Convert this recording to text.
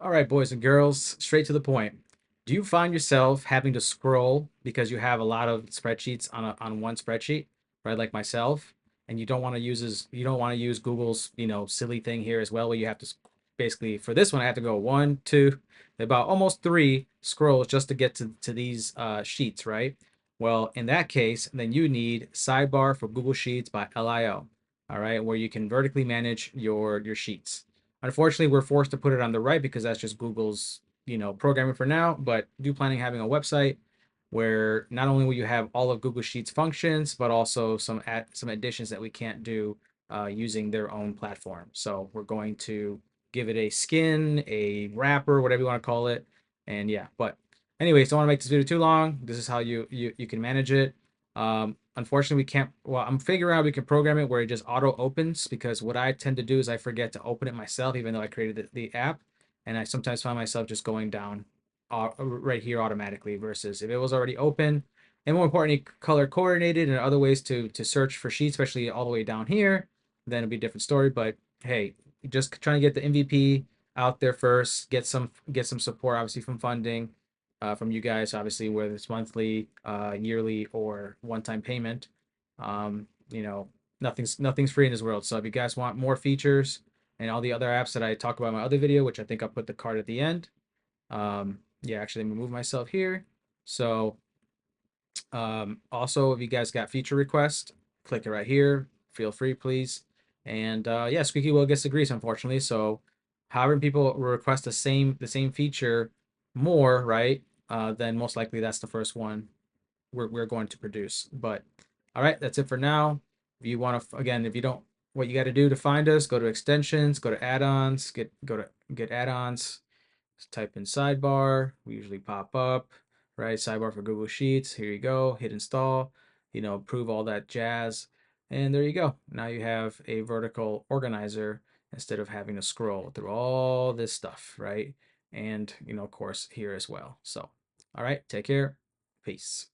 All right, boys and girls, straight to the point. Do you find yourself having to scroll because you have a lot of spreadsheets on one spreadsheet, right? Like myself, and you don't want to use Google's, silly thing here as well, where you have to basically for this one I have to go one, two, about almost three scrolls just to get to these sheets, right? Well, in that case, then you need Sidebar for Google Sheets by LIO, all right, where you can vertically manage your sheets. Unfortunately, we're forced to put it on the right because that's just Google's, programming for now. But do planning having a website where not only will you have all of Google Sheets functions, but also some additions that we can't do using their own platform. So we're going to give it a skin, a wrapper, whatever you want to call it, and yeah. But anyways, don't want to make this video too long. This is how you can manage it. Unfortunately, we can't. Well, I'm figuring out we can program it where it just auto opens because what I tend to do is I forget to open it myself, even though I created the app, and I sometimes find myself just going down right here automatically. Versus if it was already open, and more importantly, color coordinated and other ways to search for sheets, especially all the way down here, then it'd be a different story. But hey, just trying to get the MVP out there first, get some support, obviously from funding from you guys, obviously, whether it's monthly, yearly, or one-time payment. Um, you know, nothing's free in this world. So if you guys want more features and all the other apps that I talk about in my other video, which I think I'll put the card at the end. Yeah, actually, let me move myself here. So also, if you guys got feature requests, click it right here. Feel free, please. And yeah, squeaky wheel gets the grease, unfortunately. So, however, people request the same feature more, right? Then most likely that's the first one we're going to produce. But all right, that's it for now. If you want to, again, if you don't, what you got to do to find us, go to extensions, go to add-ons, go to get add-ons, type in sidebar. We usually pop up, right? Sidebar for Google Sheets. Here you go. Hit install, approve all that jazz. And there you go. Now you have a vertical organizer instead of having to scroll through all this stuff, right? And, of course, here as well. So, all right, take care. Peace.